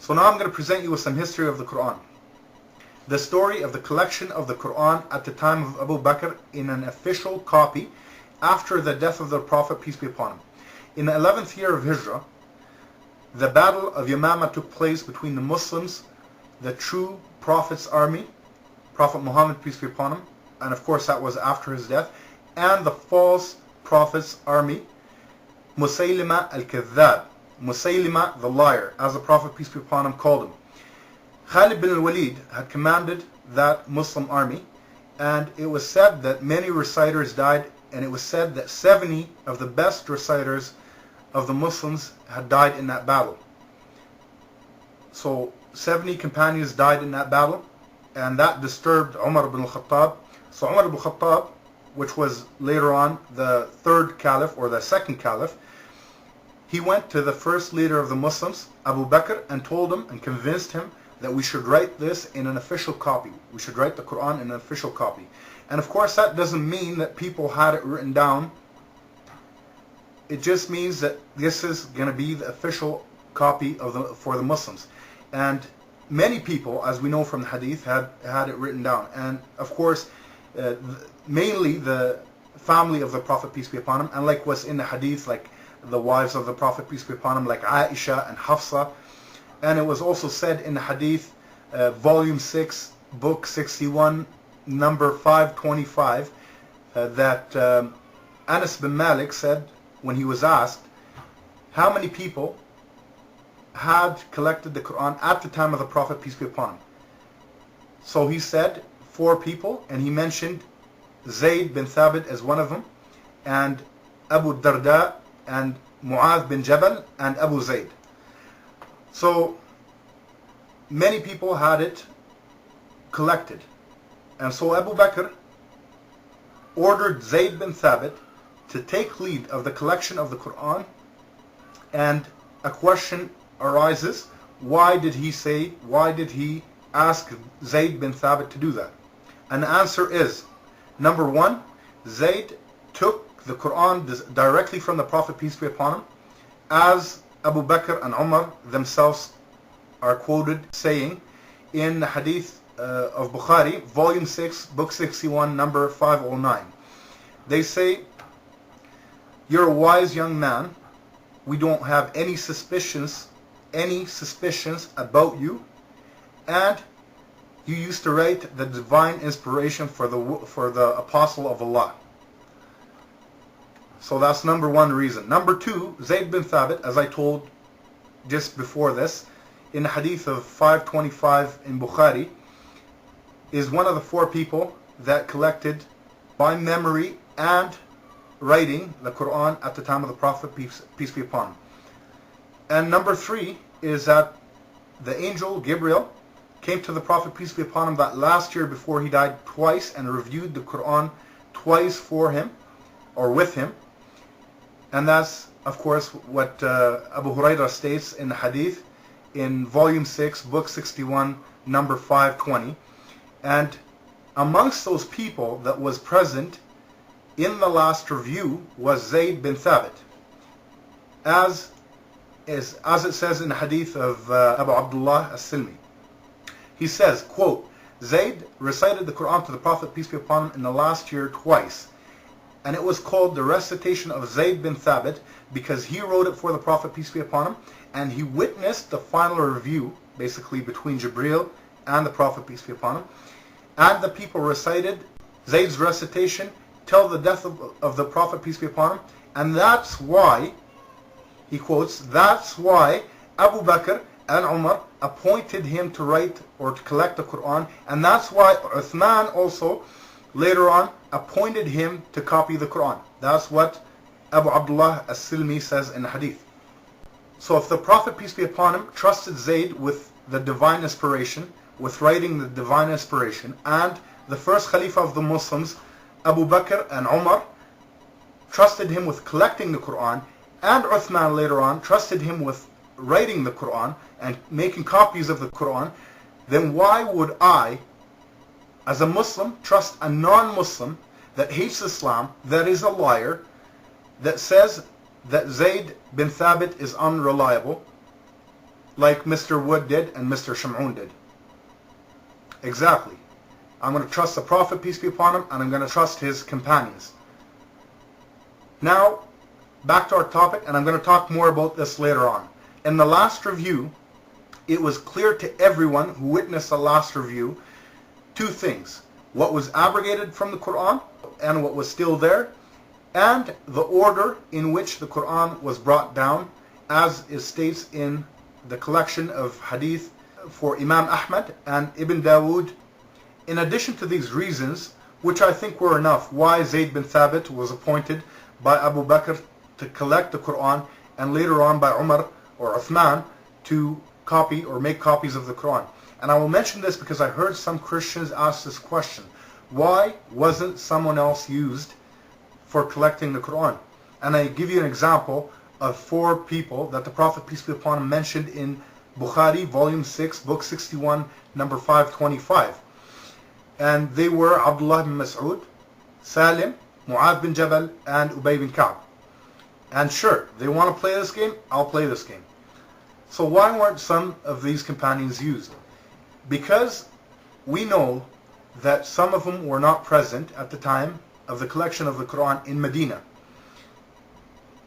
So now I'm going to present you with some history of the Quran. The story of the collection of the Quran at the time of Abu Bakr in an official copy after the death of the Prophet, peace be upon him. In the 11th year of Hijrah, the battle of Yamama took place between the Muslims, the true Prophet's army, Prophet Muhammad, peace be upon him, and of course that was after his death, and the false Prophet's army, Musaylima al-Kadhdhab, Musaylima the liar, as the Prophet, peace be upon him, called him. Khalid bin al-Walid had commanded that Muslim army, and it was said that many reciters died, and it was said that 70 of the best reciters of the Muslims had died in that battle. So 70 companions died in that battle, and that disturbed Umar ibn al-Khattab. So Umar ibn al-Khattab, which was later on the third caliph or the second caliph, he went to the first leader of the Muslims, Abu Bakr, and told him and convinced him that we should write this in an official copy. We should write the Quran in an official copy. And of course that doesn't mean that people had it written down. It just means that this is going to be the official copy of for the Muslims. And many people, as we know from the Hadith, had it written down. And of course, mainly the family of the Prophet, peace be upon him, and like what's in the Hadith, like the wives of the Prophet, peace be upon him, like Aisha and Hafsa. And it was also said in the Hadith, volume 6, book 61, number 525, that Anas bin Malik said, when he was asked how many people had collected the Quran at the time of the Prophet, peace be upon him. So he said 4 people, and he mentioned Zayd bin Thabit as one of them, and Abu Darda, and Mu'adh bin Jabal, and Abu Zayd. So many people had it collected. And so Abu Bakr ordered Zayd bin Thabit to take lead of the collection of the Quran, and a question arises, why did he ask Zayd bin Thabit to do that? And the answer is, number 1, Zayd took the Quran directly from the Prophet, peace be upon him, as Abu Bakr and Umar themselves are quoted saying in the Hadith of Bukhari, volume 6, book 61, number 509. They say, you're a wise young man, we don't have any suspicions about you, and you used to write the divine inspiration for the apostle of Allah. So that's number 1 reason. Number 2, Zayd bin Thabit, as I told just before this, in the Hadith of 525 in Bukhari, is one of the 4 people that collected by memory and writing the Quran at the time of the Prophet, peace be upon him. And number 3 is that the angel Gabriel came to the Prophet, peace be upon him, that last year before he died twice, and reviewed the Quran twice for him, or with him. And that's, of course, what Abu Hurairah states in the Hadith in volume 6, book 61, number 520. And amongst those people that was present in the last review was Zayd bin Thabit. As it says in the Hadith of Abu Abdullah As-Silmi. He says, quote, Zayd recited the Quran to the Prophet, peace be upon him, in the last year twice. And it was called the recitation of Zayd bin Thabit because he wrote it for the Prophet, peace be upon him, and he witnessed the final review, basically between Jibreel and the Prophet, peace be upon him. And the people recited Zayd's recitation till the death of the Prophet, peace be upon him. And that's why, he quotes, that's why Abu Bakr and Umar appointed him to write or to collect the Quran. And that's why Uthman also later on appointed him to copy the Quran. That's what Abu Abdullah As-Silmi says in the Hadith. So if the Prophet, peace be upon him, trusted Zayd with the divine inspiration, with writing the divine inspiration, and the first Khalifa of the Muslims, Abu Bakr and Umar, trusted him with collecting the Quran, and Uthman later on trusted him with writing the Quran and making copies of the Quran, then why would I, as a Muslim, trust a non-Muslim that hates Islam, that is a liar, that says that Zayd bin Thabit is unreliable, like Mr. Wood did and Mr. Sham'un did. Exactly. I'm going to trust the Prophet, peace be upon him, and I'm going to trust his companions. Now, back to our topic, and I'm going to talk more about this later on. In the last review, it was clear to everyone who witnessed the last review two things: what was abrogated from the Quran and what was still there, and the order in which the Quran was brought down, as it states in the collection of Hadith for Imam Ahmad and Ibn Dawood. In addition to these reasons, which I think were enough, why Zayd bin Thabit was appointed by Abu Bakr to collect the Quran, and later on by Umar or Uthman to copy or make copies of the Quran. And I will mention this because I heard some Christians ask this question: why wasn't someone else used for collecting the Quran? And I give you an example of 4 people that the Prophet, peace be upon him, mentioned in Bukhari, volume 6, book 61, number 525. And they were Abdullah bin Mas'ud, Salim, Mu'adh bin Jabal, and Ubay bin Ka'b. And sure, they want to play this game, I'll play this game. So why weren't some of these companions used? Because we know that some of them were not present at the time of the collection of the Quran in Medina.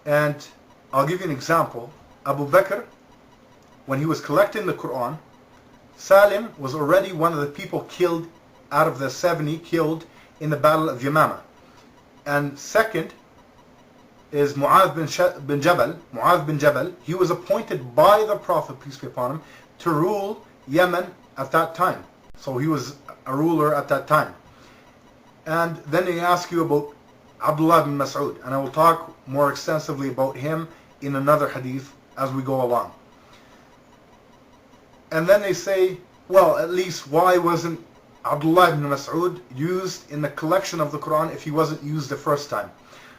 And I'll give you an example. Abu Bakr, when he was collecting the Quran, Salim was already one of the people killed out of the 70 killed in the Battle of Yamama. And second is Mu'adh bin Jabal. He was appointed by the Prophet, peace be upon him, to rule Yemen at that time. So he was a ruler at that time. And then they ask you about Abdullah bin Mas'ud, and I will talk more extensively about him in another hadith as we go along. And then they say, well, at least why wasn't Abdullah ibn Mas'ud used in the collection of the Quran if he wasn't used the first time?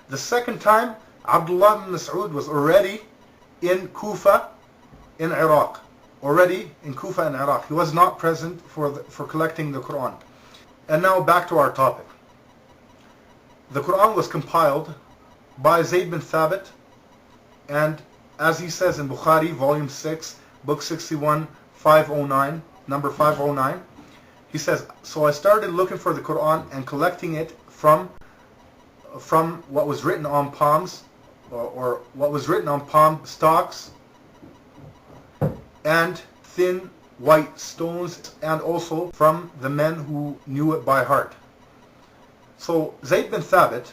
The second time, Abdullah ibn Mas'ud was already in Kufa in Iraq. Already in Kufa in Iraq. He was not present for collecting the Quran. And now back to our topic. The Quran was compiled by Zayd bin Thabit, and as he says in Bukhari, volume 6, book 61, 509, number 509, he says, so I started looking for the Quran and collecting it from what was written on palms, or what was written on palm stalks, and thin white stones, and also from the men who knew it by heart. So Zayd bin Thabit,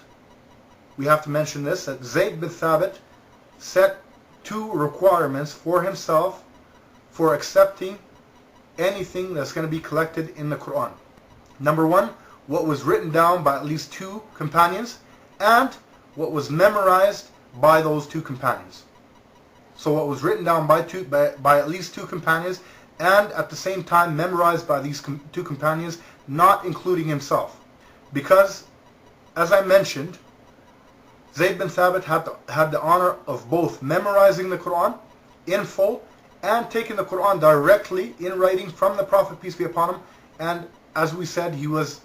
we have to mention this, that Zayd bin Thabit set 2 requirements for himself for accepting anything that's going to be collected in the Quran. Number 1, what was written down by at least 2 companions, and what was memorized by those 2 companions. So what was written down by at least 2 companions, and at the same time memorized by these 2 companions, not including himself. Because, as I mentioned, Zayd bin Thabit had the honor of both memorizing the Quran in full and taking the Quran directly in writing from the Prophet, peace be upon him. And as we said, he was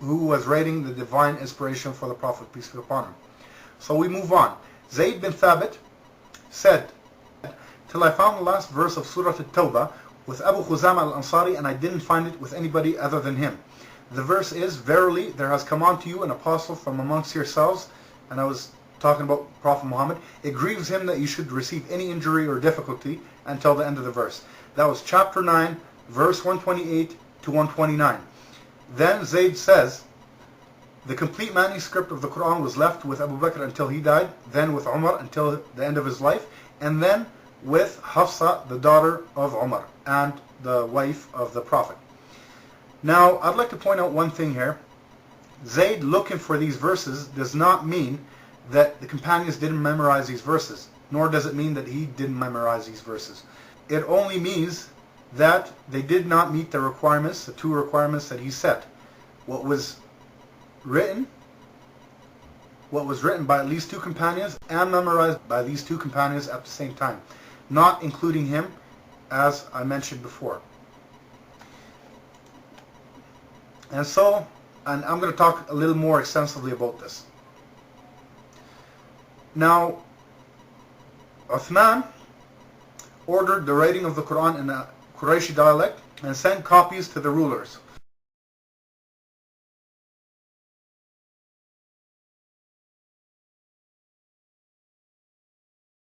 who was writing the divine inspiration for the Prophet, peace be upon him. So we move on. Zayd bin Thabit said, till I found the last verse of Surah At-Tawbah with Abu Khuzama al-Ansari, and I didn't find it with anybody other than him. The verse is, verily there has come unto you an apostle from amongst yourselves, and I was talking about Prophet Muhammad. It grieves him that you should receive any injury or difficulty until the end of the verse. That was chapter 9, verse 128 to 129. Then Zayd says, the complete manuscript of the Quran was left with Abu Bakr until he died, then with Umar until the end of his life, and then with Hafsa, the daughter of Umar, and the wife of the Prophet. Now, I'd like to point out one thing here. Zayd looking for these verses does not mean that the companions didn't memorize these verses, nor does it mean that he didn't memorize these verses. It only means that they did not meet the requirements, the 2 requirements that he set. What was written by at least 2 companions and memorized by these 2 companions at the same time, not including him, as I mentioned before. And so, and I'm going to talk a little more extensively about this. Now, Uthman ordered the writing of the Quran in a Qurayshi dialect and sent copies to the rulers.